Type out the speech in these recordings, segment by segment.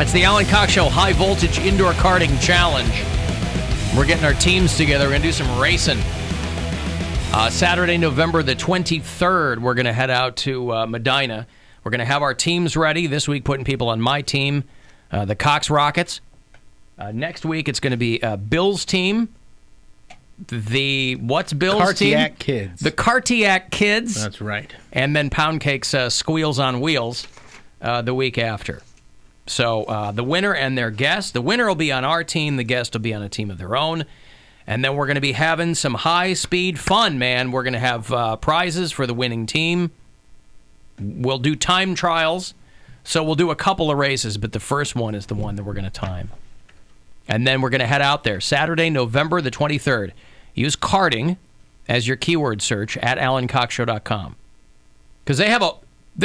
It's the Alan Cox Show High Voltage Indoor Karting Challenge. We're getting our teams together. We're going to do some racing. Saturday, November the 23rd, we're going to head out to Medina. We're going to have our teams ready. This week, putting people on my team, the Cox Rockets. Next week, it's going to be Bill's team. What's Bill's team? Cartiac Kids. The Cartiac Kids. That's right. And then Poundcake's Squeals on Wheels the week after. So the winner and their guest. The winner will be on our team. The guest will be on a team of their own. And then we're going to be having some high-speed fun, man. We're going to have prizes for the winning team. We'll do time trials. So we'll do a couple of races, but the first one is the one that we're going to time. And then we're going to head out there Saturday, November the 23rd. Use karting as your keyword search at AlanCoxShow.com. Because they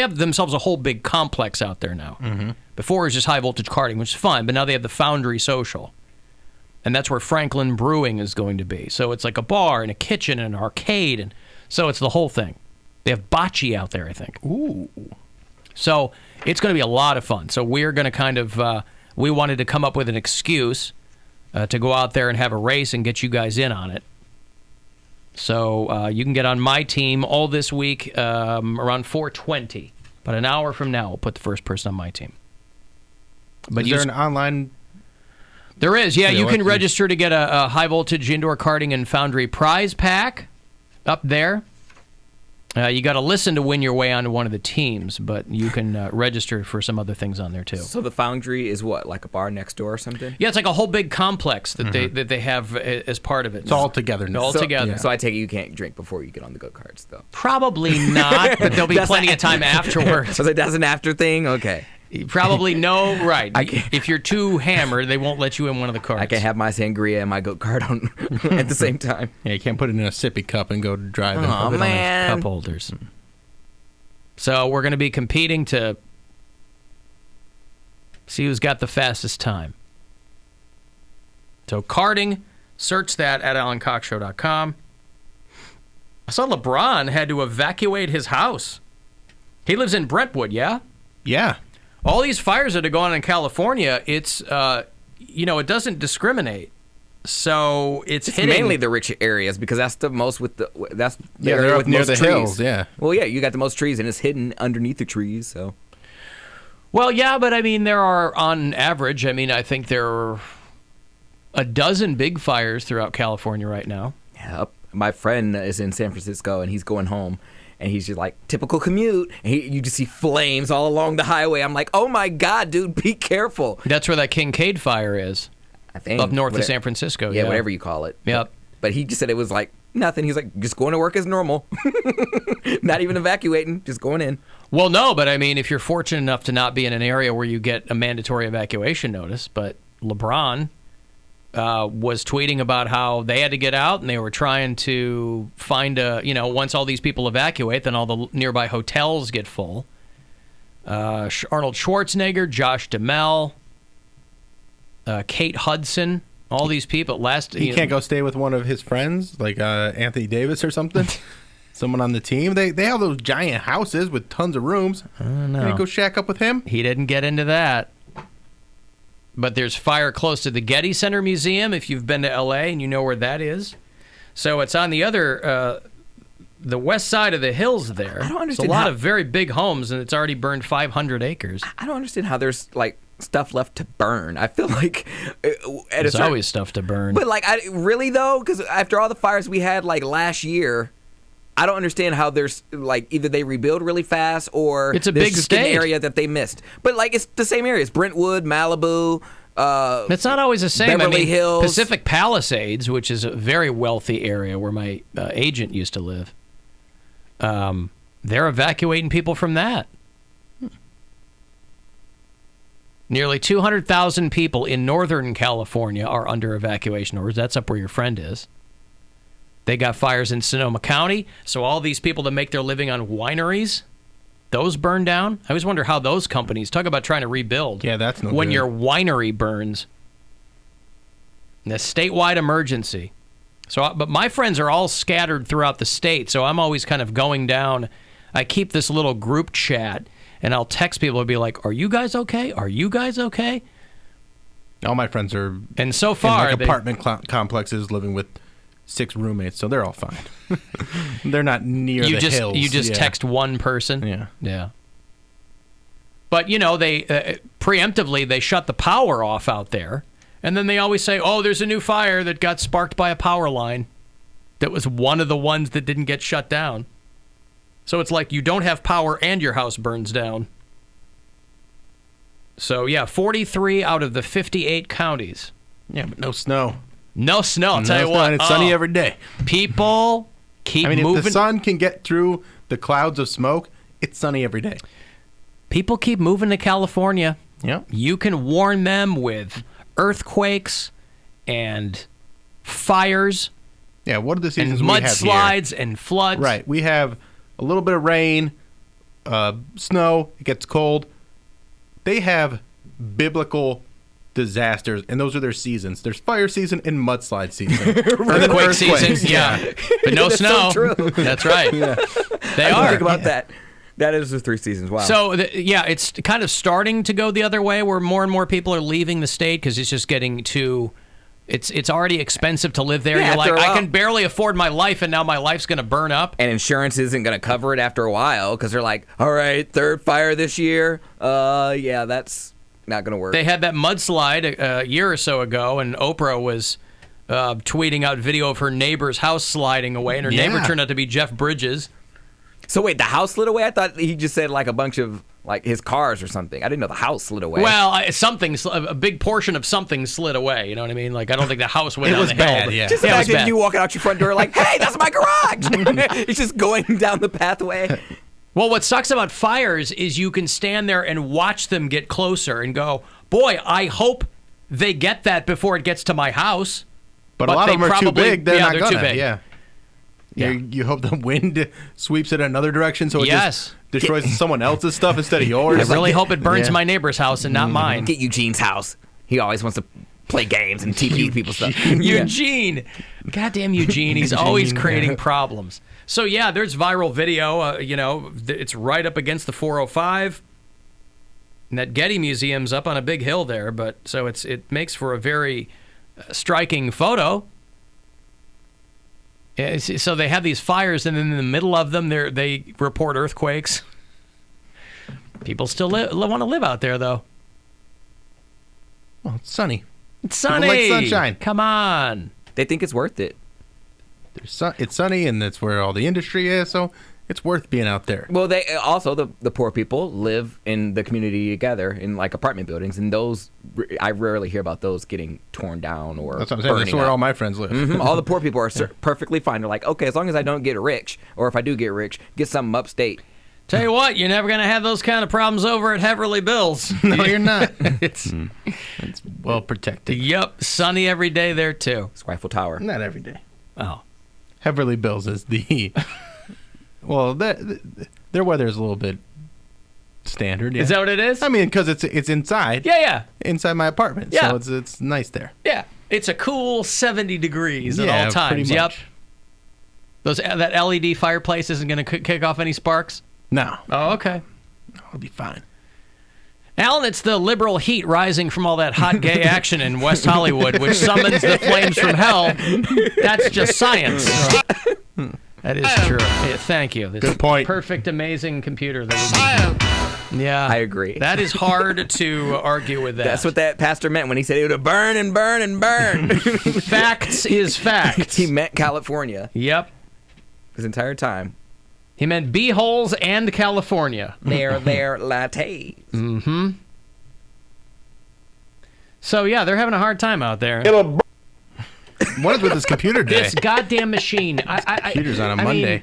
have themselves a whole big complex out there now. Mm-hmm. Before it was just high-voltage karting, which is fun, but now they have the Foundry Social. And that's where Franklin Brewing is going to be. So it's like a bar and a kitchen and an arcade. And so it's the whole thing. They have bocce out there, I think. Ooh. So it's going to be a lot of fun. So we're going to kind of, we wanted to come up with an excuse to go out there and have a race and get you guys in on it. So you can get on my team all this week around 4:20. About an hour from now, we'll put the first person on my team. But is there an online... There is, yeah. You can register to get a high-voltage indoor karting and Foundry prize pack up there. You got to listen to win your way onto one of the teams, but you can register for some other things on there, too. So the Foundry is what, like a bar next door or something? Yeah, it's like a whole big complex that they have as part of it. It's all together now. All together. So I take it you can't drink before you get on the go-karts, though? Probably not, but there'll be plenty of time afterwards. So that's an after thing? Okay. Probably no, right. If you're too hammered, they won't let you in one of the carts. I can't have my sangria and my go-kart on at the same time. Yeah, you can't put it in a sippy cup and go driving. Oh, man. Cup holders. So we're going to be competing to see who's got the fastest time. So karting, search that at AlanCoxShow.com. I saw LeBron had to evacuate his house. He lives in Brentwood, yeah? Yeah. All these fires that are going on in California, it's, it doesn't discriminate. So it's hitting mainly the rich areas because that's the most that's the area they're with up near most the trees. hills, yeah. Well, yeah, you got the most trees and it's hidden underneath the trees, so. Well, yeah, but I mean, there are, on average, I think there are a dozen big fires throughout California right now. Yep. My friend is in San Francisco and he's going home. And he's just like, typical commute. And you just see flames all along the highway. I'm like, oh, my God, dude, be careful. That's where that Kincaid fire is. I think. Up north of San Francisco. Yeah, whatever you call it. Yep. But he just said it was like nothing. He's like, just going to work as normal. Not even evacuating, just going in. Well, no, but I mean, if you're fortunate enough to not be in an area where you get a mandatory evacuation notice, but LeBron was tweeting about how they had to get out and they were trying to find once all these people evacuate, then all the nearby hotels get full. Arnold Schwarzenegger, Josh Duhamel, Kate Hudson, all these people. He can't go stay with one of his friends, like Anthony Davis or something? Someone on the team? They have those giant houses with tons of rooms. I don't know. Can you go shack up with him? He didn't get into that. But there's fire close to the Getty Center Museum if you've been to L.A. and you know where that is. So it's on the other, the west side of the hills there. I don't understand. It's a lot of very big homes, and it's already burned 500 acres. I don't understand how there's, like, stuff left to burn. I feel like... There's always stuff to burn. But, like, really, though? Because after all the fires we had, like, last year... I don't understand how there's, like, either they rebuild really fast or it's a big just state. An area that they missed. But, like, it's the same areas. Brentwood, Malibu, it's not always the same. Beverly Hills. Pacific Palisades, which is a very wealthy area where my agent used to live, they're evacuating people from that. Nearly 200,000 people in Northern California are under evacuation orders. That's up where your friend is. They got fires in Sonoma County, so all these people that make their living on wineries, those burn down. I always wonder how those companies, talk about trying to rebuild. Yeah, that's no when good. your winery burns. And a statewide emergency. So, but my friends are all scattered throughout the state, so I'm always kind of going down. I keep this little group chat, and I'll text people and be like, "Are you guys okay? Are you guys okay?" All my friends are And so far, in apartment complexes living with 6 roommates, so they're all fine. They're not near the hills. You just text one person. Yeah. But they preemptively they shut the power off out there, and then they always say, "Oh, there's a new fire that got sparked by a power line." That was one of the ones that didn't get shut down. So it's like you don't have power and your house burns down. So, 43 out of the 58 counties. Yeah, but no snow. No snow, I'll tell you what. And it's sunny every day. People keep moving. If the sun can get through the clouds of smoke, it's sunny every day. People keep moving to California. Yeah. You can warn them with earthquakes and fires. Yeah, what are the seasons and we have mudslides here? And floods. Right. We have a little bit of rain, snow, it gets cold. They have biblical disasters, and those are their seasons. There's fire season and mudslide season. Earthquake season, yeah. But no snow. So true. That's right. Yeah. They I are. think about that. That is the 3 seasons. Wow. So, it's kind of starting to go the other way where more and more people are leaving the state because it's just getting too... It's already expensive to live there. Yeah, You're like, I can barely afford my life, and now my life's going to burn up. And insurance isn't going to cover it after a while because they're like, all right, 3rd fire this year. Yeah, that's not going to work. They had that mudslide a year or so ago, and Oprah was tweeting out video of her neighbor's house sliding away, and her neighbor turned out to be Jeff Bridges. So wait, the house slid away? I thought he just said like a bunch of like his cars or something. I didn't know the house slid away. Well, a big portion of something slid away. You know what I mean? Like, I don't think the house went down the hill. Bad, yeah. Just imagine you walking out your front door like, hey, that's my garage. It's just going down the pathway. Well, what sucks about fires is you can stand there and watch them get closer and go, boy, I hope they get that before it gets to my house. But a lot of them are too big. They're not too big. Yeah. You hope the wind sweeps it another direction so it just destroys someone else's stuff instead of yours. I really hope it burns my neighbor's house and not mine. Get Eugene's house. He always wants to play games and TP people's stuff. Eugene. Goddamn Eugene. He's always creating problems. So, there's viral video. It's right up against the 405. And that Getty Museum's up on a big hill there. But so it makes for a very striking photo. So they have these fires, and then in the middle of them, they report earthquakes. People still want to live out there, though. Well, it's sunny. It's sunny. People like sunshine. Come on. They think it's worth it. It's sunny, and that's where all the industry is, so it's worth being out there. Well, they also the poor people live in the community together in like apartment buildings, and those I rarely hear about those getting torn down or that's what I'm saying. That's where all my friends live. Mm-hmm. All the poor people are perfectly fine. They're like, okay, as long as I don't get rich, or if I do get rich, get something upstate. Tell you what, you're never going to have those kind of problems over at Heverly Bill's. No, you're not. It's well protected. Yep, sunny every day there too. Eiffel Tower. Not every day. Oh, Heverly Bill's is the well, their weather is a little bit standard. Yeah. Is that what it is? I mean, because it's inside. Yeah. Inside my apartment. Yeah. So it's nice there. Yeah, it's a cool 70 degrees at all times. Pretty much. Yep. That LED fireplace isn't going to kick off any sparks? No. Oh, okay. It'll be fine. Alan, it's the liberal heat rising from all that hot gay action in West Hollywood, which summons the flames from hell. That's just science. That is true. Yeah, thank you. This Good point. Perfect, amazing computer. Yeah. I agree. That is hard to argue with that. That's what that pastor meant when he said it would burn and burn and burn. Facts is facts. He meant California. Yep. His entire time. He meant B-holes and California. They're lattes. Mm-hmm. So, they're having a hard time out there. What is with this computer day? This goddamn machine. Computer's on a Monday. Mean,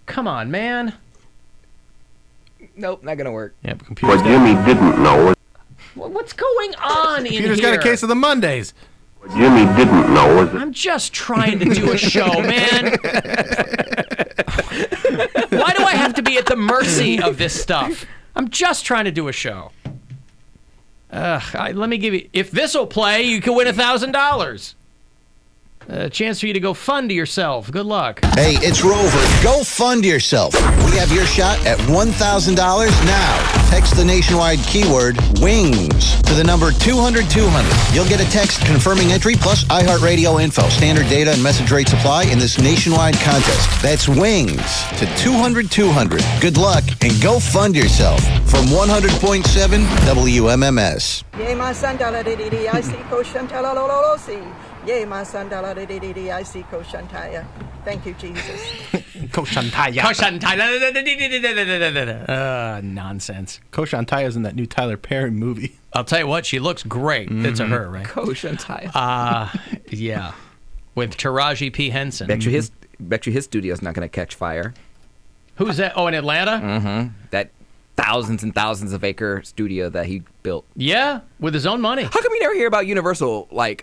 come on, man. Nope, not going to work. Yeah, but computer's Jimmy didn't know. What's going on in here? Computer's got a case of the Mondays. Jimmy didn't know. I'm just trying to do a show, man. Why do I have to be at the mercy of this stuff? I'm just trying to do a show. Let me give you... If this will play, you can win $1,000. A chance for you to go fund yourself. Good luck. Hey, it's Rover. Go fund yourself. We have your shot at $1,000 now. Text the nationwide keyword WINGS to the number 200-200. You'll get a text confirming entry plus iHeartRadio info. Standard data and message rates apply in this nationwide contest. That's WINGS to 200-200. Good luck and go fund yourself from 100.7 WMMS. Yea, my son, I see Koshantala. Yea, my son, I see Koshantaya. Thank you, Jesus. Koshantaya. Nonsense. Koshantaya's in that new Tyler Perry movie. I'll tell you what, she looks great. It's a her, right? Koshantaya. Yeah. With Taraji P. Henson. Bet you his studio's not going to catch fire. Who's that? Oh, in Atlanta? Mm-hmm. That thousands and thousands of acre studio that he built. Yeah, with his own money. How come you never hear about Universal, like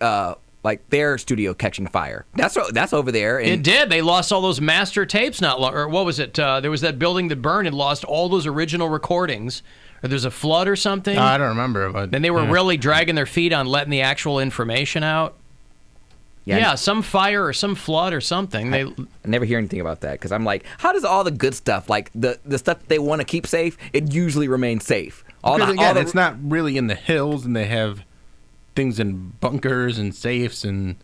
their studio catching fire? That's over there. It did. They lost all those master tapes not long. Or what was it? There was that building that burned and lost all those original recordings. Or there's a flood or something. I don't remember. But and they were really dragging their feet on letting the actual information out. Yeah, some fire or some flood or something. I never hear anything about that because I'm like, how does all the good stuff, like the stuff that they want to keep safe, it usually remains safe? It's not really in the hills, and they have things in bunkers and safes, and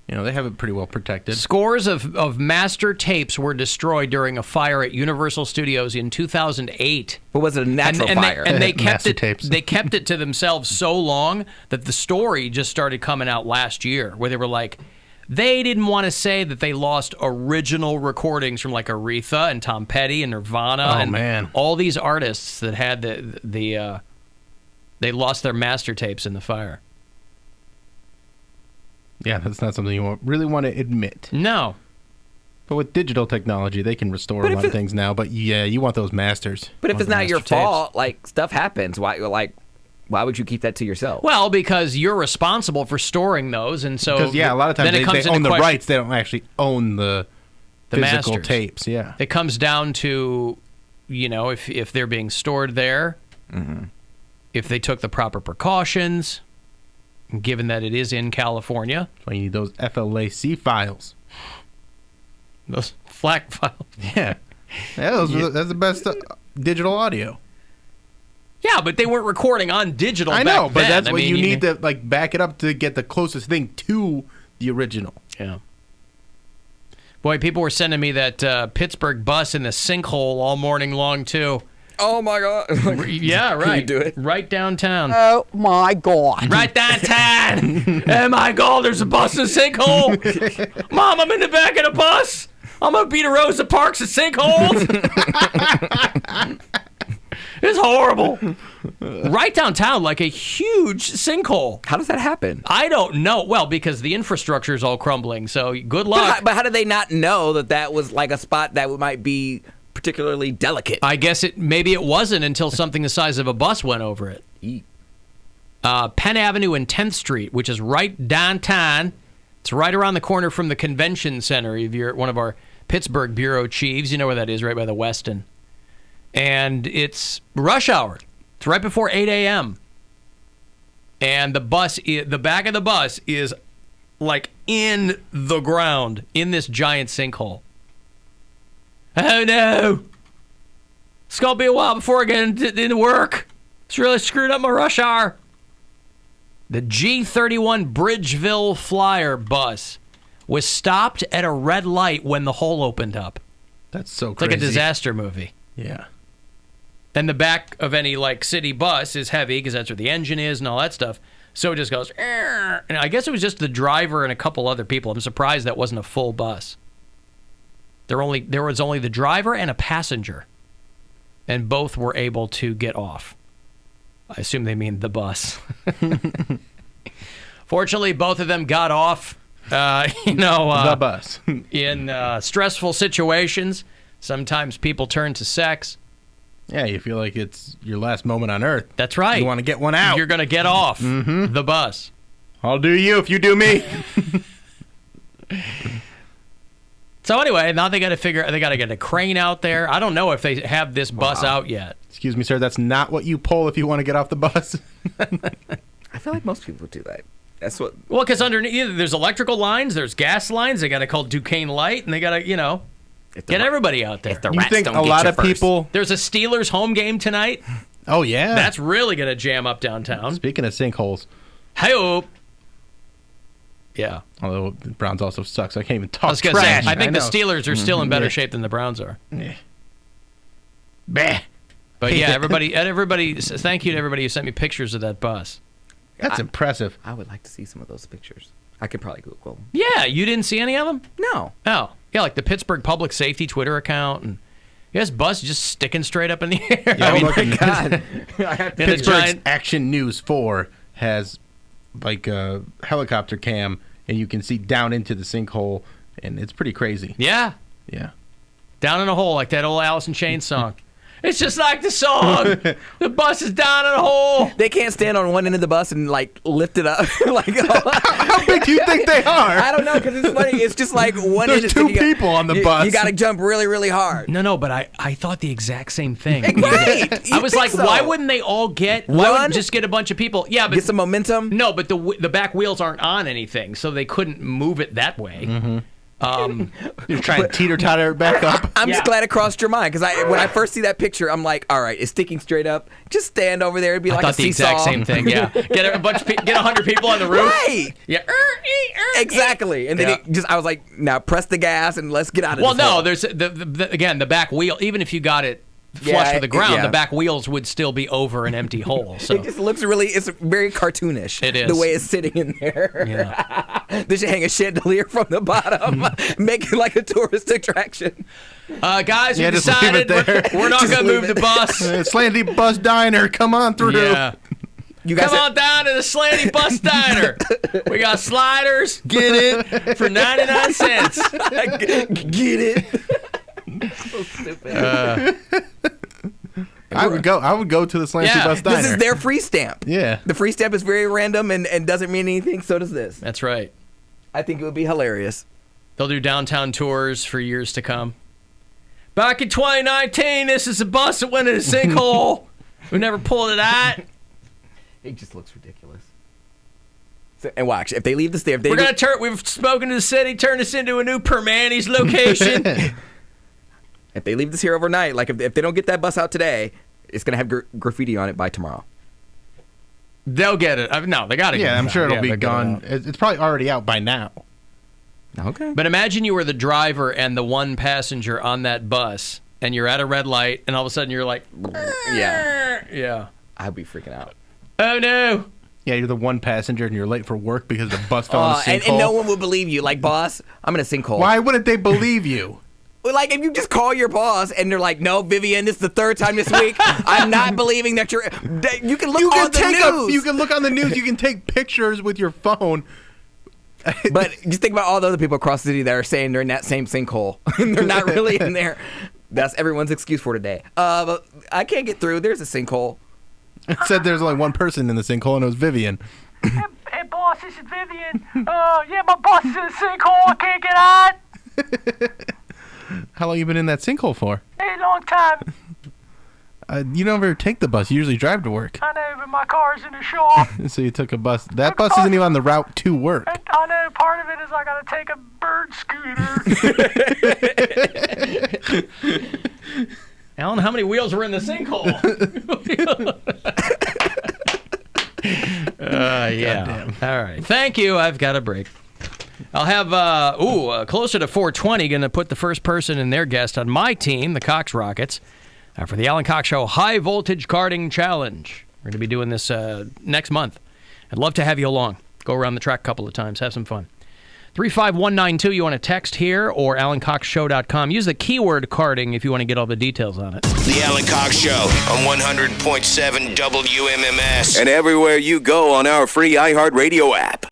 they have it pretty well protected. Scores of master tapes were destroyed during a fire at Universal Studios in 2008. But was it a natural fire? And they kept it. Tapes. They kept it to themselves so long that the story just started coming out last year, where they were like, they didn't want to say that they lost original recordings from like Aretha and Tom Petty and Nirvana and all these artists that had they lost their master tapes in the fire. Yeah, that's not something you really want to admit. No. But with digital technology, they can restore a lot of things now. But yeah, you want those masters. But if it's not your fault, like stuff happens. Why would you keep that to yourself? Well, because you're responsible for storing those, and so because a lot of times they own the rights. They don't actually own the physical masters. Tapes. Yeah, it comes down to if they're being stored there, if they took the proper precautions. Given that it is in California. That's why you need those FLAC files. Those FLAC files. Yeah. That's the best digital audio. Yeah, but they weren't recording on digital I know, back but then. that's what you need to back it up to get the closest thing to the original. Yeah. Boy, people were sending me that Pittsburgh bus in the sinkhole all morning long, too. Oh, my God. Yeah, right. Can you do it? Right downtown. Oh, my God. Right downtown. Oh, my God, there's a bus in a sinkhole. Mom, I'm in the back of the bus. I'm going to beat a Rosa Parks in sinkholes. It's horrible. Right downtown, like a huge sinkhole. How does that happen? I don't know. Well, because the infrastructure is all crumbling, so good luck. But how did they not know that was like a spot that might be particularly delicate? I guess maybe it wasn't until something the size of a bus went over it. Penn Avenue and 10th Street, which is right downtown. It's right around the corner from the convention center. If you're one of our Pittsburgh bureau chiefs, you know where that is, right by the Westin. And it's rush hour. It's right before 8 a.m. And the back of the bus is like in the ground in this giant sinkhole. Oh no! It's gonna be a while before I get into work. It's really screwed up my rush hour. The G31 Bridgeville Flyer bus was stopped at a red light when the hole opened up. That's so It's crazy. like a disaster movie. Yeah. And the back of any city bus is heavy because that's where the engine is and all that stuff. So it just goes, "Arr!" And I guess it was just the driver and a couple other people. I'm surprised that wasn't a full bus. There was only the driver and a passenger, and both were able to get off. I assume they mean the bus. Fortunately, both of them got off. The bus. In stressful situations, sometimes people turn to sex. Yeah, you feel like it's your last moment on Earth. That's right. You want to get one out. You're going to get off the bus. I'll do you if you do me. So anyway, now they got to get a crane out there. I don't know if they have this bus out yet. Excuse me, sir. That's not what you pull if you want to get off the bus. I feel like most people do that. That's what. Well, because underneath there's electrical lines, there's gas lines. They got to call Duquesne Light, and they got to, get everybody out there. If the You rats think don't a get lot you of first. people? There's a Steelers home game tonight. Oh yeah. That's really going to jam up downtown. Speaking of sinkholes, Hey-oh. Yeah. although the Browns also suck, so I can't even talk I was going to say, trash. I think the know. Steelers are still in better Yeah. shape than the Browns are. Yeah. Bah. But yeah, everybody, thank you to everybody who sent me pictures of that bus. That's impressive. I would like to see some of those pictures. I could probably Google them. Yeah, you didn't see any of them? No. Oh, yeah, like the Pittsburgh Public Safety Twitter account, and this bus just sticking straight up in the air. Yeah, I mean, look, God. in a Pittsburgh's giant. Action News 4 has like a helicopter cam, and you can see down into the sinkhole, and it's pretty crazy. Yeah, Yeah. down in a hole like that old Alice in Chains song. It's just like the song. The bus is down in a hole. They can't stand on one end of the bus and like lift it up. Like, How big do you think they are? I don't know, because it's funny. It's just like one end There's is two sticking up. people on the bus. You got to jump really, really hard. No, but I thought the exact same thing. Right. I was like, why wouldn't they all why Run? wouldn't just get a bunch of people? Yeah, but Get some momentum. no, but the back wheels aren't on anything, so they couldn't move it that way. Mm-hmm. You're trying to teeter-totter it back up. I'm Yeah. just glad it crossed your mind, because when I first see that picture, I'm like, all right, it's sticking straight up. Just stand over there and be I like a thought the seesaw. exact same thing. Yeah, get a bunch of get 100 people on the roof. Right. Yeah. Exactly. And then Yeah. I was like, now press the gas and let's get out of Well, this no, hole. there's again the back wheel. Even if you got it flush Yeah, with the ground, yeah. the back wheels would still be over an empty hole. So It just looks it's very cartoonish. It is. The way it's sitting in there. yeah. They should hang a chandelier from the bottom, make it like a tourist attraction. Guys, we Yeah, just leave decided it there. we're not Just going to leave move it. the bus. Slanty Bus Diner, come on through. Yeah. You guys Come on down to the Slanty Bus Diner. We got sliders. Get it for 99 cents. get it. So stupid. I would go to the Slanty Yeah. Bus Diner. This is their free stamp. Yeah. The free stamp is very random and doesn't mean anything. So does this. That's right. I think it would be hilarious. They'll do downtown tours for years to come. Back in 2019, this is a bus that went in a sinkhole. We never pulled it out. It just looks ridiculous. So, and watch, if they leave this there, if they We're gonna turn. We've spoken to the city. Turn this into a new Permanis location. if they leave this here overnight, like if they don't get that bus out today, it's gonna have graffiti on it by tomorrow. They'll get it. No, they gotta. Get Yeah, it I'm out. sure it'll Yeah, be they'll get it gone. out. It's probably already out by now. Okay. But imagine you were the driver and the one passenger on that bus, and you're at a red light, and all of a sudden you're like, yeah. I'd be freaking out. Oh no. Yeah, you're the one passenger and you're late for work because the bus fell in a sinkhole. And no one will believe you. Like, boss, I'm in a sinkhole. Why wouldn't they believe you? Well, like, if you just call your boss and they're like, no, Vivian, this is the third time this week. I'm not believing that you're. You can look on the news. You can look on the news. You can take pictures with your phone. But just think about all the other people across the city that are saying they're in that same sinkhole. And they're not really in there. That's everyone's excuse for today. But I can't get through. There's a sinkhole. It said there's only one person in the sinkhole, and it was Vivian. Hey, boss, this is Vivian. Yeah, my boss is in a sinkhole. I can't get out. How long you been in that sinkhole for? Hey, long time. You never take the bus. You usually drive to work. I know, but my car's in the shop. So you took a bus. That bus isn't even on the route to work. I know part of it is I gotta take a bird scooter. Alan, how many wheels were in the sinkhole? Yeah. All right. Thank you. I've got a break. I'll have closer to 420. Going to put the first person and their guest on my team, the Cox Rockets, for the Alan Cox Show High Voltage Karting Challenge. We're going to be doing this next month. I'd love to have you along. Go around the track a couple of times. Have some fun. 35192, you want to text here or AlanCoxShow.com. Use the keyword karting if you want to get all the details on it. The Alan Cox Show on 100.7 WMMS and everywhere you go on our free iHeartRadio app.